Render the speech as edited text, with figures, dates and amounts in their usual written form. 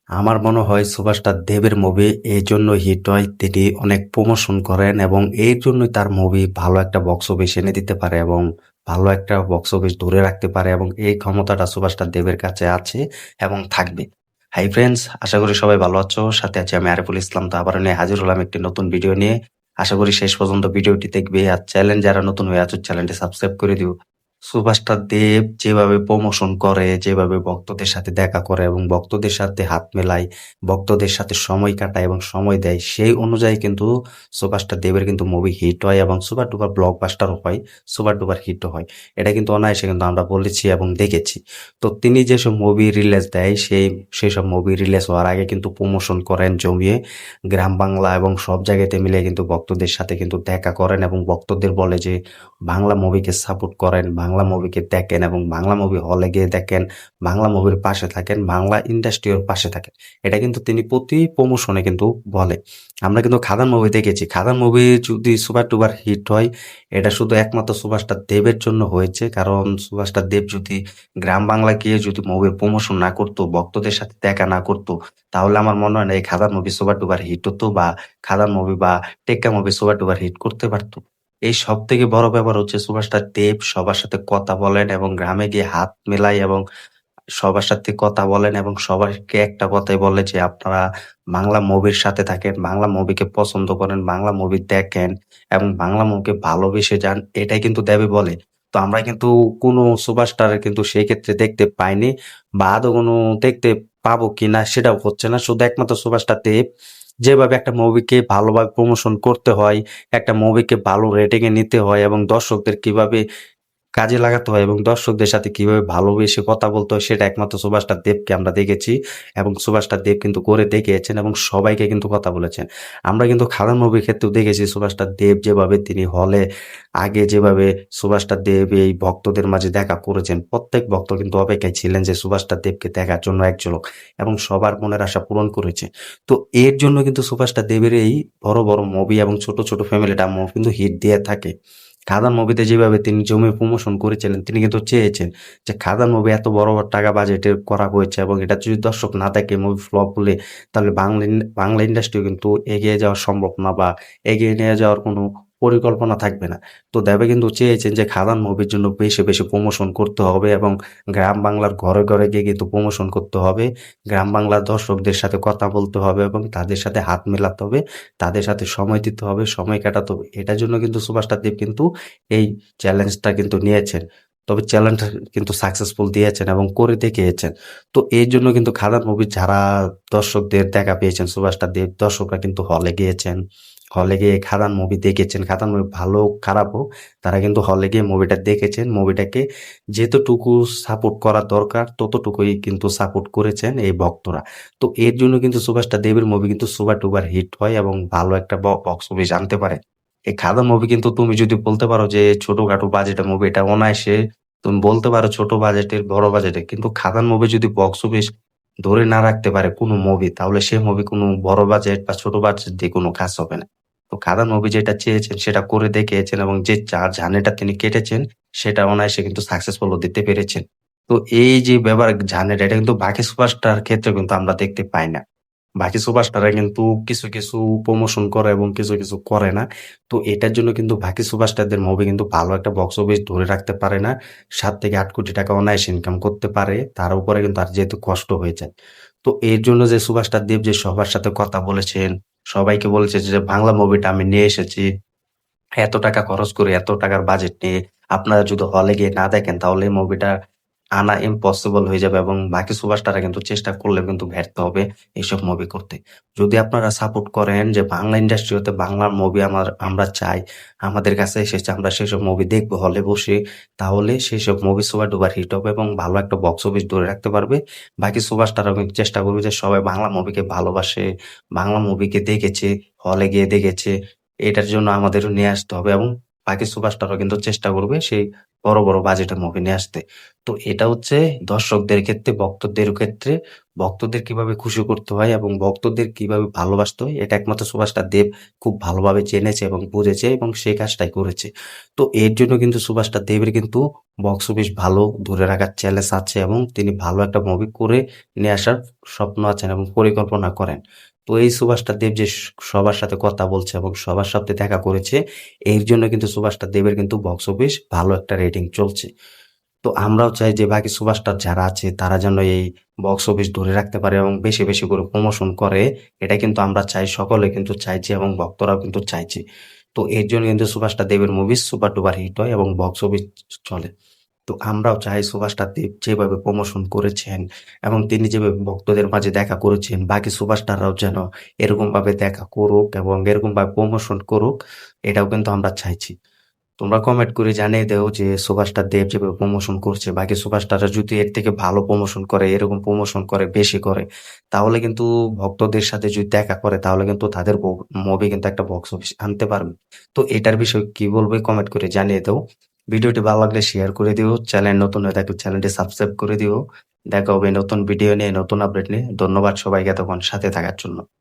আমার মনে হয় সুপারস্টার দেবের মুভি এই জন্য হিট হয়, তিনি অনেক প্রমোশন করেন এবং এই জন্যই তার মুভি ভালো একটা বক্স অফিস এনে দিতে পারে এবং ভালো একটা বক্স অফিস ধরে রাখতে পারে এবং এই ক্ষমতাটা সুপারস্টার দেবের কাছে আছে এবং থাকবে। হাই ফ্রেন্ডস, আশা করি সবাই ভালো আছো। সাথে আছি আমি আরিফুল ইসলাম। তো আবার নিয়ে হাজির হলাম একটি নতুন ভিডিও নিয়ে। আশা করি শেষ পর্যন্ত ভিডিওটি দেখবে আর চ্যানেল যারা নতুন হয়ে আছো চ্যানেলটি সাবস্ক্রাইব করে দিও। সুপারস্টার দেব যেভাবে প্রমোশন করে, যেভাবে ভক্তদের সাথে দেখা করে এবং ভক্তদের সাথে হাত মেলায়, ভক্তদের সাথে সময় কাটায় এবং সময় দেয়, সেই অনুযায়ী কিন্তু সুপারস্টার দেবের কিন্তু মুভি হিট হয় এবং সুপার ডুপার ব্লকবাস্টারও হয়, সুপার ডুপার হিটও হয়। এটা কিন্তু অনায়াসে কিন্তু আমরা বলেছি এবং দেখেছি। তো তিনি যেসব মুভি রিলিজ দেয় সেই সব মুভি রিলিজ হওয়ার আগে কিন্তু প্রমোশন করেন জমিয়ে, গ্রাম বাংলা এবং সব জায়গাতে মিলে কিন্তু ভক্তদের সাথে কিন্তু দেখা করেন এবং ভক্তদের বলে যে বাংলা মুভিকে সাপোর্ট করেন, বাংলা মুভিকে দেখেন এবং বাংলা মুভি হলে গিয়ে দেখেন, বাংলা মুভির পাশে থাকেন, বাংলা ইন্ডাস্ট্রির পাশে থাকেন। এটা কিন্তু তিনি প্রতি প্রমোশনে কিন্তু বলে। আমরা কিন্তু খাদান মুভি দেখেছি। খাদান মুভি যদি সুপার ডুপার হিট হয়, এটা শুধু একমাত্র সুভাষটা দেবের জন্য হয়েছে। কারণ সুভাষটা দেব যদি গ্রাম বাংলা গিয়ে যদি মুভির প্রমোশন না করতো, ভক্তদের সাথে দেখা না করতো, তাহলে আমার মনে হয় না এই খাদান মুভি সুপার ডুপার হিট হতো বা খাদান মুভি বা টেক্কা মুভি সুপার ডুপার হিট করতে পারতো। এই সবথেকে বড় ব্যাপার হচ্ছে সুভাষটা দেব সবার সাথে কথা বলেন এবং গ্রামে গিয়ে হাত মেলায় এবং সবার সাথে কথা বলেন এবং সবাইকে একটা কথাই বলে যে আপনারা বাংলা মুভির সাথে থাকেন, বাংলা মুভিকে পছন্দ করেন, বাংলা মুভি দেখেন এবং বাংলা মুভিকে ভালোবেসে যান। এটাই কিন্তু দেবে বলে। তো আমরা কিন্তু কোনো সুপারস্টারের কিন্তু সেই ক্ষেত্রে দেখতে পাইনি বা আদৌ কোনো দেখতে পাবো কিনা সেটাও হচ্ছে না। শুধু একমাত্র সুপারস্টার দেব যেভাবে একটা মুভিকে ভালোভাবে প্রমোশন করতে হয়, একটা মুভিকে ভালো রেটিং এ নিতে হয় এবং দর্শকদের কিভাবে কাজে লাগাতে হয় এবং দর্শকদের সাথে কিভাবে ভালোবেসে কথা বলতে হয়, সেটা একমাত্র সুভাষটা দেবকে আমরা দেখেছি এবং সুভাষটা দেব কিন্তু করে দেখিয়েছেন এবং সবাইকে কিন্তু কথা বলেছেন। আমরা কিন্তু খাদান মুভির ক্ষেত্রেও দেখেছি সুভাষটা দেব যেভাবে তিনি হলে আগে যেভাবে সুভাষটা দেব এই ভক্তদের মাঝে দেখা করেছেন, প্রত্যেক ভক্ত কিন্তু অপেক্ষায় ছিলেন যে সুভাষটা দেবকে দেখার জন্য এক ঝলক এবং সবার মনের আশা পূরণ করেছে। তো এর জন্য কিন্তু সুভাষটা দেবের এই বড় বড় মুভি এবং ছোট ছোট ফ্যামিলিটা মুভি কিন্তু হিট দিয়ে থাকে। খাদান মুভিতে যেভাবে তিনি জমি প্রমোশন করেছিলেন, তিনি কিন্তু চেয়েছেন যে খাদান মুভি এত বড় টাকা বাজেটের করা হয়েছে এবং এটা যদি দর্শক না দেখে, মুভি ফ্লপ হলে, তাহলে বাংলা ইন্ডাস্ট্রি কিন্তু এগিয়ে যাওয়া সম্ভব না বা এগিয়ে নিয়ে যাওয়ার কোনো পরিকল্পনা থাকবে না। তো দেবে কিন্তু চেয়েছেন যে খাদান মুভির জন্য বেশি বেশি প্রমোশন করতে হবে এবং গ্রাম বাংলার ঘরে ঘরে গিয়ে কিন্তু প্রমোশন করতে হবে, গ্রাম বাংলার দর্শকদের সাথে কথা বলতে হবে এবং তাদের সাথে হাত মেলাতে হবে, তাদের সাথে সময় দিতে হবে, সময় কাটাতে হবে। এটার জন্য কিন্তু সুভাষটা দেব কিন্তু এই চ্যালেঞ্জটা কিন্তু নিয়েছেন। তবে চ্যালেঞ্জটা কিন্তু সাকসেসফুল দিয়েছেন এবং করে দেখিয়েছেন। তো এই জন্য কিন্তু খাদান মুভি যারা দর্শকদের দেখা পেয়েছেন সুভাষটা দেব, দর্শকরা কিন্তু হলে গিয়েছেন। হলে গিয়ে খাদান মুভি দেখেছেন। খাদান মুভি ভালো খারাপ হোক, তারা কিন্তু হলে গিয়ে মুভিটা দেখেছেন। মুভিটাকে যেতটুকু সাপোর্ট করা দরকার ততটুকুই কিন্তু সাপোর্ট করেছেন এই ভক্তরা। তো এর জন্য কিন্তু সুভাষটা দেবের মুভি কিন্তু সুপার ডুপার হিট হয় এবং ভালো একটা বক্স অফিস আনতে পারে। এই খাদান মুভি কিন্তু তুমি যদি বলতে পারো যে ছোটখাটো বাজেটের মুভি, এটা অনায়াসে তুমি বলতে পারো ছোট বাজেটের, বড় বাজেটের। কিন্তু খাদান মুভি যদি বক্স অফিস ধরে না রাখতে পারে কোনো মুভি, তাহলে সে মুভি কোনো বড় বাজেট বা ছোট বাজেট দিয়ে কোনো কাজ হবে না। তো খাদান মুভি যেটা চেয়েছেন সেটা করে দেখিয়েছেন এবং যে ঝাড়নিটা তিনি কেটেছেন সেটা অনায়াসে কিন্তু সাকসেসফুল দিতে পেরেছেন। তো এই যে ব্যাপার ঝাড়নিটা, এটা কিন্তু বাকি সুপারস্টার ক্ষেত্রে কিন্তু আমরা দেখতে পাই না। বাকি সুপারস্টাররা কিন্তু কিছু কিছু প্রমোশন করে এবং কিছু কিছু করে না। তো এটার জন্য কিন্তু বাকি সুপারস্টারদের মুভি কিন্তু ভালো একটা বক্স অফিস ধরে রাখতে পারে না। ৭ থেকে ৮ কোটি টাকা অনায়াসে ইনকাম করতে পারে। তার উপরে কিন্তু আর যেহেতু কষ্ট হয়ে যায়। তো এর জন্য যে সুপারস্টার দেব যে সবার সাথে কথা বলেছেন, সবাইকে বলেছে যে বাংলা মুভিটা আমি নিয়ে এসেছি। এত টাকা খরচ করে, এত টাকার বাজেট নিয়ে আপনারা যদি হলে গিয়ে না দেখেন, তাহলে এই মুভিটা আনা ইম্পসিবল হয়ে যাবে এবং বাকি সুপারস্টাররা কিন্তু চেষ্টা করলেও কিন্তু ব্যর্থ হবে এইসব মুভি করতে। যদি আপনারা সাপোর্ট করেন যে বাংলা ইন্ডাস্ট্রি হতে বাংলার মুভি আমরা চাই, আমাদের কাছে এসেছে, আমরা সেসব মুভি দেখবো হলে বসে, তাহলে সেসব মুভি সুপার ডুপার হিট হবে এবং ভালো একটা বক্স অফিস ধরে রাখতে পারবে। বাকি সুপারস্টাররাও কিন্তু চেষ্টা করবে যে সবাই বাংলা মুভিকে ভালোবাসে, বাংলা মুভিকে দেখেছে, হলে গিয়ে দেখেছে। এটার জন্য আমাদেরও নিয়ে আসতে হবে এবং বাকি সুপারস্টারও কিন্তু চেষ্টা করবে সেই বড় বড় বাজেটের মুভি নিয়ে আসতে। তো এটা হচ্ছে দর্শকদের ক্ষেত্রে, ভক্তদের ক্ষেত্রে ভক্তদের কিভাবে খুশি করতে হয় এবং ভক্তদের কিভাবে ভালোবাসতে হয় এটা একমাত্র সুভাষচন্দ্র দেব খুব ভালোভাবে জেনেছে এবং বুঝেছে এবং সেই কাজটাই করেছে। তো এর জন্য কিন্তু সুভাষচন্দ্র দেবের কিন্তু বক্স অফিস ভালো ধরে রাখার চ্যালেঞ্জ আছে এবং তিনি ভালো একটা মুভি করে নিয়ে আসার স্বপ্ন আছেন এবং পরিকল্পনা করেন। তো এই সুভাষচন্দ্র দেব যে সবার সাথে কথা বলছে এবং সবার সাথে দেখা করেছে, এর জন্য কিন্তু সুভাষচন্দ্র দেবের কিন্তু বক্স অফিস ভালো একটা রেটিং চলছে। তো আমরাও চাই যে বাকি সুপারস্টার যারা আছে তারা যেন এই বক্স অফিস ধরে রাখতে পারে এবং বেশি বেশি করে প্রমোশন করে। এটা কিন্তু আমরা চাই, সকলে কিন্তু চাইছে এবং ভক্তরাও কিন্তু চাইছে। তো এর জন্য কিন্তু সুপারস্টার দেবের মুভি সুপার ডুপার হিট হয় এবং বক্স অফিস চলে। তো আমরাও চাই সুপারস্টার দেব যেভাবে প্রমোশন করেছেন এবং তিনি যেভাবে ভক্তদের মাঝে দেখা করেছেন, বাকি সুপারস্টাররাও যেন এরকম ভাবে দেখা করুক এবং এরকম ভাবে প্রমোশন করুক। এটাও কিন্তু আমরা চাইছি। তোমরা কমেন্ট করে জানিয়ে দাও যে সুপারস্টার দেব যেভাবে প্রমোশন করছে, বাকি সুপারস্টাররা যদি এর থেকে ভালো প্রমোশন করে, এরকম প্রমোশন করে, বেশি করে, তাহলে কিন্তু ভক্তদের সাথে যদি দেখা করে তাহলে কিন্তু তাদের মুভি কিন্তু একটা বক্স অফিস আনতে পারবে। তো এটার বিষয়ে কি বলবে কমেন্ট করে জানিয়ে দাও। ভিডিওটি ভালো লাগলে শেয়ার করে দিও। চ্যানেল নতুন হয়ে থাকলে চ্যানেলটি সাবস্ক্রাইব করে দিও। দেখা হবে নতুন ভিডিও নিয়ে, নতুন আপডেট নিয়ে। ধন্যবাদ সবাইকে এতক্ষণ সাথে থাকার জন্য।